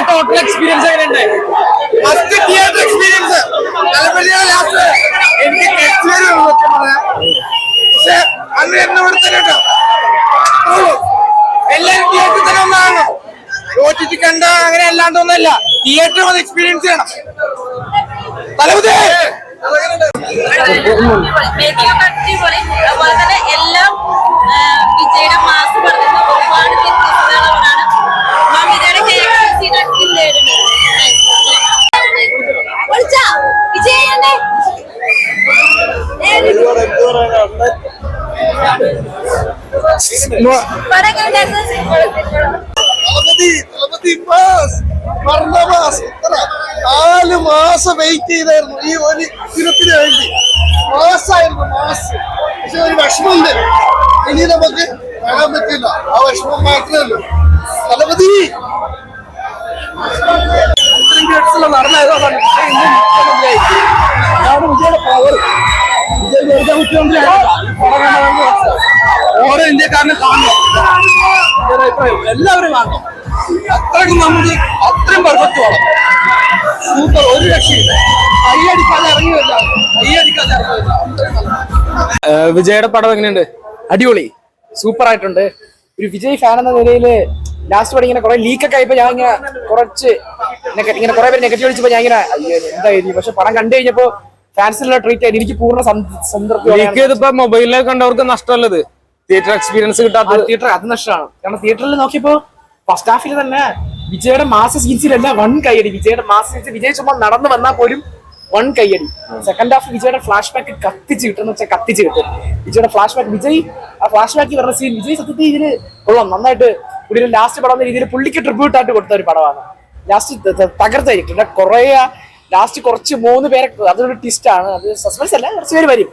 Total experience എങ്ങനെയുണ്ട്? First theatre experience എനിക്ക് പക്ഷെ അന്ന് എന്നെ കൊടുത്തോ എല്ലാരും തിയേറ്ററിൽ തന്നെ ഒന്നാണ് ഓട്ടിച്ച് കണ്ട അങ്ങനെ അല്ലാണ്ടൊന്നല്ല തിയേറ്റർ വന്ന് എക്സ്പീരിയൻസ് ചെയ്യണം. തലമുതി അതുപോലെ തന്നെ എല്ലാം വിജയുടെ മാസ് പറഞ്ഞ ഒരുപാട് വ്യത്യസ്തങ്ങളാണ്. മമിതയുടെ നാല് മാസം വെയിറ്റ് ചെയ്തായിരുന്നു ഈ ഒരു ചിരത്തിന് വേണ്ടി. മാസായിരുന്നു മാസ്. പക്ഷെ ഒരു വിഷമമുണ്ട്, ഇനി നമുക്ക് കാണാൻ പറ്റില്ല. ആ വിഷമം മാത്രമല്ലോ. തലപതി നടന്നതാണ് വിജയുടെ പവർ. വിജയ് മുഖ്യമന്ത്രി ഓരോ ഇന്ത്യക്കാരനെ കാണണം. എല്ലാവരും കാണണം. അത്രയ്ക്കും നമുക്ക് അത്രയും പെർഫെക്റ്റ് വേണം. സൂപ്പർ, ഒരു രക്ഷയില്ല. കൈയടിക്കാതെ ഇറങ്ങിയില്ല. വിജയുടെ പടം എങ്ങനെയുണ്ട്? അടിപൊളി, സൂപ്പർ ആയിട്ടുണ്ട്. ഒരു വിജയ് ഫാൻ എന്ന നിലയിൽ ലാസ്റ്റ് പടം ഇങ്ങനെ കുറെ ലീക്കൊക്കെ ആയപ്പോ ഞാൻ ഇങ്ങനെ കുറച്ച് ഇങ്ങനെ കുറെ പേര് നെഗറ്റീവ് അടിച്ചപ്പോ ഞാൻ ഇങ്ങനെ എന്തായിരുന്നു. പക്ഷെ പടം കണ്ടു കഴിഞ്ഞപ്പോ ഫാൻസിലുള്ള ട്രീറ്റ് ആയിട്ട് എനിക്ക് പൂർണ്ണ സംതൃപ്തി. മൊബൈലിൽ കണ്ടവർക്ക് നഷ്ടമല്ലത്, തിയേറ്റർ എക്സ്പീരിയൻസ് കിട്ടാത്ത തിയേറ്റർ അത് നഷ്ടമാണ്. കാരണം തിയേറ്ററിൽ നോക്കിയപ്പോ ഫസ്റ്റ് ഹാഫിൽ തന്നെ വിജയുടെ മാസ സീൻസിലല്ല വൺ കൈയടി. വിജയുടെ മാസ സീൻസ് വിജയ് ചുമ്മാ നടന്നു വന്നാൽ പോലും വൺ കൈയടി. സെക്കൻഡ് ഹാഫ് വിജയുടെ ഫ്ലാഷ് ബാക്ക് കത്തിച്ച് കിട്ടുന്ന വെച്ചാൽ കത്തിച്ച് കിട്ടും. വിജയുടെ ഫ്ലാഷ് ബാക്ക് വിജയ് ആ ഫ്ലാഷ് ബാക്ക് പറഞ്ഞ സീൻ വിജയ് സത്യത്തിൽ ഇതിന് കൊള്ളാം, നന്നായിട്ട് പുള്ളിയുടെ ലാസ്റ്റ് പടം എന്ന രീതിയിൽ പുള്ളിക്ക് ട്രിബ്യൂട്ട് ആയിട്ട് കൊടുത്ത ഒരു പടമാണ്. ലാസ്റ്റ് തകർത്തായിരിക്കും. കുറെ ലാസ്റ്റ് കുറച്ച് 3 പേരെ, അതൊരു ട്വിസ്റ്റ് ആണ്. അത് സസ്പെൻസ് അല്ല, കുറച്ച് പേര് വരും.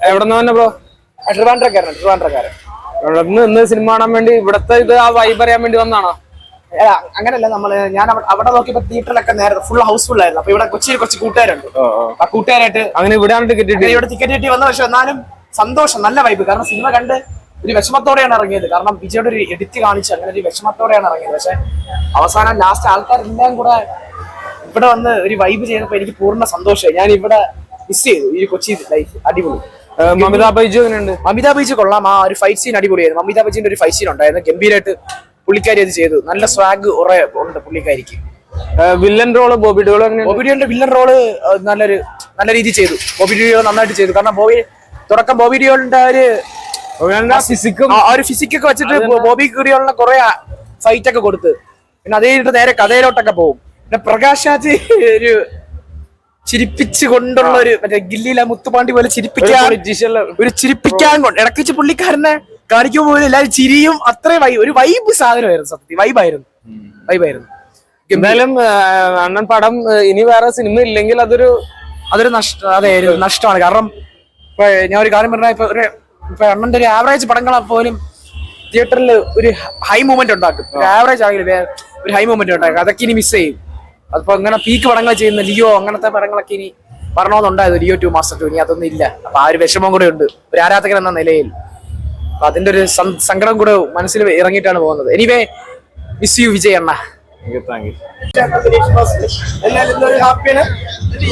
എവിടെ നിന്ന് തന്നെ ബ്രോ? ട്രിവാൻഡ്രക്കാരൻ. ഇന്ന് സിനിമ കാണാൻ വേണ്ടി ഇവിടത്തെ ഇത് ആ വൈബ് അറിയാൻ വേണ്ടി വന്നാണോ? അങ്ങനല്ല, ഞാൻ അവിടെ നോക്കിയപ്പോ തിയേറ്ററിലൊക്കെ നേരത്തെ ഫുൾ ഹൗസ്ഫുൾ ആയിരുന്നു. അപ്പൊ ഇവിടെ കൊച്ചിയിൽ കുറച്ച് കൂട്ടുകാരുണ്ട്. ആ കൂട്ടുകാരായിട്ട് അങ്ങനെ ഇവിടെയാണ് ഇവിടെ ടിക്കറ്റ് കിട്ടി വന്ന. പക്ഷെ എന്നാലും സന്തോഷം, നല്ല വൈബ്. കാരണം സിനിമ കണ്ട് ഒരു വിഷമത്തോടെയാണ് ഇറങ്ങിയത്. കാരണം വിജയുടെ ഒരു എഡിറ്റ് കാണിച്ച് അങ്ങനെ ഒരു വിഷമത്തോടെയാണ് ഇറങ്ങിയത്. പക്ഷെ അവസാനം ലാസ്റ്റ് ആൾക്കാരെല്ലാം കൂടെ ഇവിടെ വന്ന് ഒരു വൈബ് ചെയ്തപ്പോ എനിക്ക് പൂർണ്ണ സന്തോഷമായി. ഞാൻ ഇവിടെ മിസ് ചെയ്തു ഈ കൊച്ചി ലൈഫ്. അടിപൊളി. മമിത ബൈജു എങ്ങനെയുണ്ട്? മമിത ബൈജു കൊള്ളാം. ആ ഒരു ഫൈറ്റ് സീൻ അടിപൊളിയായിരുന്നു. മമിത ബൈജിന്റെ ഒരു ഫൈറ്റ് സീൻ ഉണ്ടായിരുന്നു, ഗംഭീരമായിട്ട് പുള്ളിക്കാരി അത് ചെയ്തു. നല്ല സ്വാഗ് കുറെ ഉണ്ട് പുള്ളിക്കാരിക്ക്. വില്ലൻ റോള് ബോബി ഡിയോൾ ബോബിഡിയോന്റെ വില്ലൻ റോള് നല്ല രീതിയിൽ ചെയ്തു. ബോബി ഡിയോൾ നന്നായിട്ട് ചെയ്തു. കാരണം തുടക്കം ബോബി ഡിയോളിന്റെ ഒരു ഫിസിക്കൊക്കെ വെച്ചിട്ട് ബോബി ഡിയോളിനെ കുറെ ഫൈറ്റ് ഒക്കെ കൊടുത്ത് പിന്നെ അതേ നേരെ കഥയിലോട്ടൊക്കെ പോകും. പിന്നെ പ്രകാശ് രാജ് ഒരു ചിരിപ്പിച്ച് കൊണ്ടുള്ള ഒരു മറ്റേ ഗില്ലിയിലെ മുത്തുപാണ്ടി പോലെ ചിരിപ്പിക്കാൻ കൊണ്ട് ഇടക്കിച്ച് പുള്ളിക്കാരനെ കാണിക്കുമ്പോൾ പോലും എല്ലാവരും ചിരിയും. അത്രയും ഒരു വൈബ് സാധനമായിരുന്നു. സത്യത്തിൽ വൈബായിരുന്നു. എന്തായാലും അണ്ണൻ പടം ഇനി വേറെ സിനിമ ഇല്ലെങ്കിൽ അതൊരു നഷ്ടമാണ്. കാരണം ഇപ്പൊ ഞാൻ ഒരു കാര്യം പറഞ്ഞാൽ ഇപ്പൊ അണ്ണന്റെ ഒരു ആവറേജ് പടങ്ങളെ പോലും തിയേറ്ററിൽ ഒരു ഹൈ മൂവ്മെന്റ് ഉണ്ടാക്കും. ആവറേജ് ആണെങ്കിലും ഒരു ഹൈ മൂവ്മെന്റ് ഉണ്ടാക്കും. അതൊക്കെ ഇനി മിസ് ചെയ്യും. അതിപ്പോ അങ്ങനെ പീക്ക് പടങ്ങൾ ചെയ്യുന്ന ലിയോ അങ്ങനത്തെ പടങ്ങളൊക്കെ ഇനി പറഞ്ഞോന്നുണ്ടായത് ലിയോ 2 മാസ്റ്റർ 2 ഇനി അതൊന്നും ഇല്ല. അപ്പൊ ആ ഒരു വിഷമം കൂടെ ഉണ്ട് ഒരു ആരാധകൻ എന്ന നിലയിൽ. അപ്പൊ അതിന്റെ ഒരു സങ്കടം കൂടെ മനസ്സിൽ ഇറങ്ങിയിട്ടാണ് പോകുന്നത്. എനിവേ മിസ് യു വിജയ് അണ്ണ. എന്നാലും ഹാപ്പിയാണ്.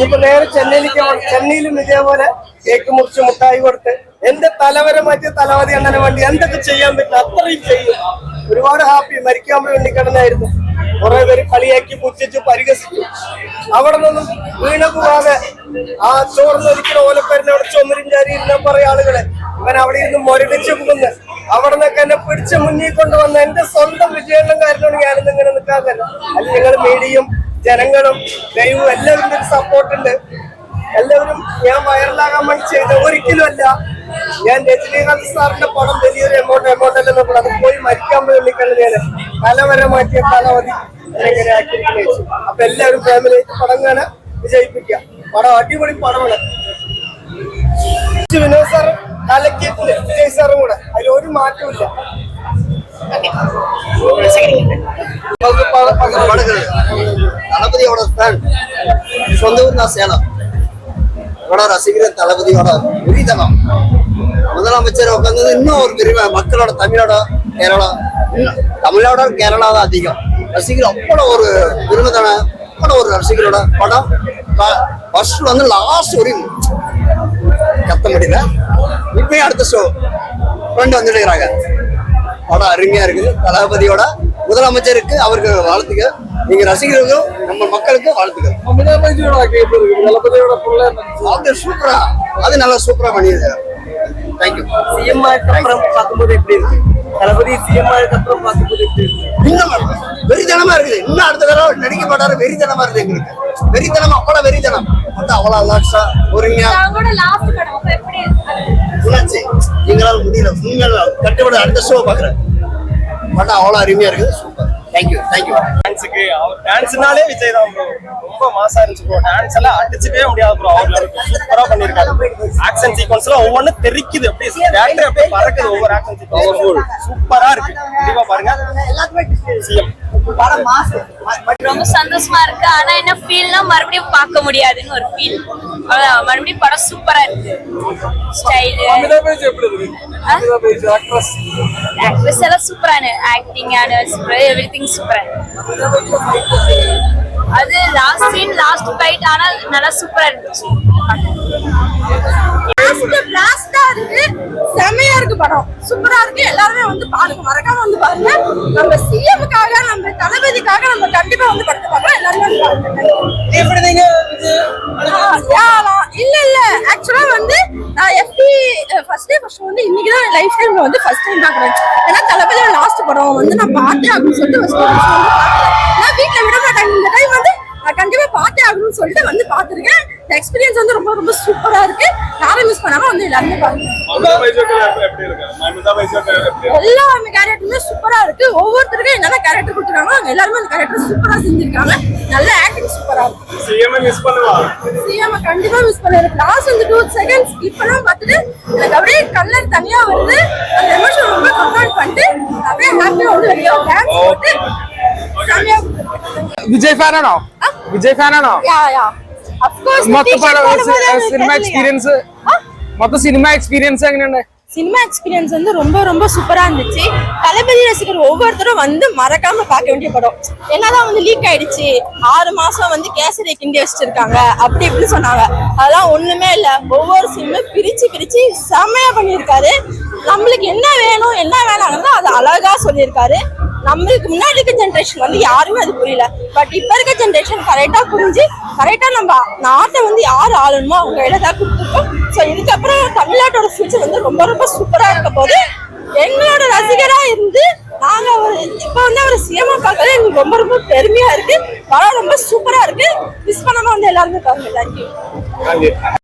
ഇപ്പൊ നേരെ ചെന്നൈയിലും ഇതേപോലെ കേക്ക് മുറിച്ച് മുട്ടായി കൊടുത്ത് എന്റെ തലവരെ മാറ്റി തലവതി അണ്ണനെ വേണ്ടി എന്തൊക്കെ ചെയ്യാൻ പറ്റും അത്രയും ചെയ്യും. ഒരുപാട് ഹാപ്പി. മരിക്കാൻ വേണ്ടി കിടന്നായിരുന്നു. കുറെ പേര് കളിയാക്കി പുച്ഛിച്ചു പരിഹസിച്ചു. അവിടെ നിന്നും വീണ പോവാതെ ആ ചോർന്നൊരിക്കലും ഓലപ്പേരിനെ അവിടെ ചൊന്നരിഞ്ചാരി ഇരുന്ന കുറെ ആളുകളെ ഇവൻ അവിടെ ഇരുന്ന് മുരടിച്ചു പോകുന്നു. അവിടെ നിന്നൊക്കെ എന്നെ പിടിച്ച് മുന്നിൽ കൊണ്ടുവന്ന എന്റെ സ്വന്തം വിജയങ്ങളും കാര്യമാണ് ഞാനിന്ന് ഇങ്ങനെ നിൽക്കാൻ തന്നെ. അല്ലെങ്കിൽ നിങ്ങൾ മീഡിയയും ജനങ്ങളും ദൈവവും എല്ലാവരും ഒരു സപ്പോർട്ടുണ്ട്. എല്ലാവരും ഞാൻ വൈറലാകാൻ വേണ്ടി ചെയ്ത ഒരിക്കലും അല്ല. ഞാൻ രജനീകാന്ത് സാറിന്റെ പടം വലിയൊരു എമൗണ്ട് അല്ല നോക്കണം. അത് പോയി മരിക്കാൻ പോയി വിളിക്കുന്നത് ഞാൻ തലവരെ മാറ്റിയ തലവധി എങ്ങനെ ആക്കി. അപ്പൊ എല്ലാവരും ഫാമിലി പടം കാണാൻ വിജയിപ്പിക്കുക. പടം അടിപൊളി പടമാണ്. വിനോദ് സാറും കലക്കിയിട്ടുണ്ട്, വിജയ് സാറും കൂടെ. അതിലൊരു മാറ്റമില്ല. தளபதியோட ஃபேன். சொந்த ஊர் நான் சேலம். இவரோட ரசிகர் தளபதியோட வெறித்தனம். முதலமைச்சர் உட்கார்ந்தது இன்னும் ஒரு பெருமை. மக்களோட தமிழோட கேரளா, தமிழோட கேரளா தான் அதிகம் ரசிகர். அவ்வளோ ஒரு பெருமைதான, அவ்வளோ ஒரு ரசிகரோட படம். ஃபர்ஸ்ட் வந்து லாஸ்ட் ஒரு கத்த முடியல. இப்பயும் அடுத்த ஷோ கொண்டு வந்துடுறாங்க. படம் அருமையா இருக்குது. தளபதியோட முதலமைச்சருக்கு அவருக்கு வாழ்த்துக்க. நீங்க ரசிகர்களுக்கும் நம்ம மக்களுக்கு வாழ்த்துக்கள். சூப்பரா, அது நல்லா சூப்பரா பண்ணியிருக்காரு. தேங்க்யூ. சிஎம் அப்புறம் பார்க்கும்போது எப்படி இருக்கு? தளபதி சிஎம் அப்புறம் பார்க்கும்போது எப்படி இருக்கு? இன்னும் வெறித்தனமா இருக்குது. இன்னும் அடுத்த தடவை நடிக்க மாட்டாரு. வெறித்தனமா இருக்குது எங்களுக்கு. வெறித்தனம், அவ்வளவு வெறித்தனம். அவ்வளவு லாஸ்டா பொறுமையா உணர்ச்சி எங்களால் முடியல. உண்மையில கட்டுப்பட அடுத்த ஷோ பாக்குறேன். படம் அவ்வளவு அருமையா இருக்குது. சூப்பர். தேங்க்யூ. டான்ஸுக்கு அவர் டான்ஸ்னாலே விஜய் தான் ப்ரோ. ரொம்ப மாசா இருந்துச்சு ப்ரோ. டான்ஸ் எல்லாம் அடிச்சுக்கவே முடியாது ப்ரோ. அவர் சூப்பரா பண்ணிருக்காரு. ஆக்ஷன் சீக்வன்ஸ்ல ஒவ்வொன்னு தெரிக்குது. அப்படியே டேரக்டர் அப்படியே பறக்குது. ஒவ்வொரு ஆக்ஷன் சீக்வன்ஸ் சூப்பரா இருக்கு. கண்டிப்பா பாருங்க. சிஎம் ரொம்ப சந்தோஷமா இருக்கு. ஆனா என்ன ஃபீல்னா மறுபடியும் பார்க்க முடியாதுன்னு ஒரு ஃபீல். மறுபடியும் படம் சூப்பரா இருக்கு. ஸ்டைல் ஆக்ட்ரஸ் எல்லாம் சூப்பரான ஆக்டிங் எவ்ரிதிங் சூப்பரா. அது லாஸ்ட் சீன் லாஸ்ட் ஃபைட் ஆனா நல்லா சூப்பரா இருந்துச்சு. பிளாஸ்டா இருக்கு. செமையா இருக்கு. படம் சூப்பரா இருக்கு. எல்லாருமே வந்து பாருங்க, மறக்காம வந்து பாருங்க. நம்ம சிஎம்காக, நம்ம தளபதிக்காக நம்ம கண்டிப்பா வந்து படத்தை பார்க்கலாம். எல்லாருமே வந்து பாருங்க. இல்ல ஆக்சுவலா வந்து நான் எப்படி ஃபர்ஸ்ட் வந்து இன்னைக்குதான் லைஃப் டைம்ல வந்து ஃபர்ஸ்ட் டைம் பாக்குறேன். ஏன்னா தளபதியோட லாஸ்ட் படம் வந்து நான் பார்த்தேன் அப்படின்னு சொல்லிட்டு ஃபர்ஸ்ட் வந்து பார்த்தேன். நான் வீட்டுல விட மாட்டாங்க. இந்த டைம் வந்து நான் கண்டிப்பா பார்த்தே ஆகணும்னு சொல்லிட்டு வந்து பாத்துருக்கேன். இந்த எக்ஸ்பீரியன்ஸ் வந்து ரொம்ப ரொம்ப சூப்பரா இருக்கு. யாரும் மிஸ் பண்ணாம வந்து எல்லாருமே பாருங்க. எல்லா கேரக்டருமே சூப்பரா இருக்கு. ஒவ்வொருத்தருக்கும் என்னென்ன கேரக்டர் கொடுத்துருக்காங்க அவங்க எல்லாருமே அந்த கேரக்டர் சூப்பரா செஞ்சிருக்காங்க. நல்ல ஆக்டிங் சூப்பரா இருக்கு. சிஎம் கண்டிப்பா மிஸ் பண்ணுவாரு. லாஸ்ட் வந்து 2 செகண்ட்ஸ் இப்பெல்லாம் பார்த்துட்டு எனக்கு அப்படியே கலர் தனியா வருது. அந்த எமோஷன் ரொம்ப கண்ட்ரோல் பண்ணிட்டு அப்படியே ஹாப்பியா வந்து வெளியே டான்ஸ் போட்டு വിജയ് ഫാനാണോ? വിജയ് ഫാനാണോ? മൊത്തം സിനിമ എക്സ്പീരിയൻസ് എങ്ങനെയുണ്ട്? சினிமா எக்ஸ்பீரியன்ஸ் வந்து ரொம்ப ரொம்ப சூப்பரா இருந்துச்சு. தளபதி ரசிகர் ஒவ்வொருத்தரும் வந்து மறக்காம பார்க்க வேண்டிய படம். என்னதான் வந்து லீக் ஆயிடுச்சு, 6 மாசம் வந்து கேசரி கிண்டி வச்சிருக்காங்க அப்படி இப்படி சொன்னாங்க. அதெல்லாம் ஒண்ணுமே இல்ல. ஒவ்வொரு சினிமா பிரிச்சு செம்மையா பண்ணியிருக்காரு. நம்மளுக்கு என்ன வேணும் என்ன வேணாம்னு அதை அழகா சொல்லியிருக்காரு. நம்மளுக்கு முன்னாடி இருக்க ஜென்ரேஷன் வந்து யாருமே அது புரியல. பட் இப்ப இருக்க ஜென்ரேஷன் கரெக்டா புரிஞ்சு கரெக்டா நம்ம நாட்டை வந்து யார் ஆளணுமோ அவங்க கையில தான் கொடுத்துருக்கோம். ஸோ இதுக்கப்புறம் தமிழ்நாட்டோட ஃபியூச்சர் வந்து ரொம்ப ரொம்ப சூப்பரா இருக்க போது எங்களோட ரசிகரா இருந்து நாங்க இப்ப வந்து ஒரு சிஎம்ஆ பார்க்கறது எங்களுக்கு ரொம்ப ரொம்ப பெருமையா இருக்கு. படம் ரொம்ப சூப்பரா இருக்கு. மிஸ் பண்ணாம வந்து எல்லாருமே பாருங்க. தேங்க்யூ.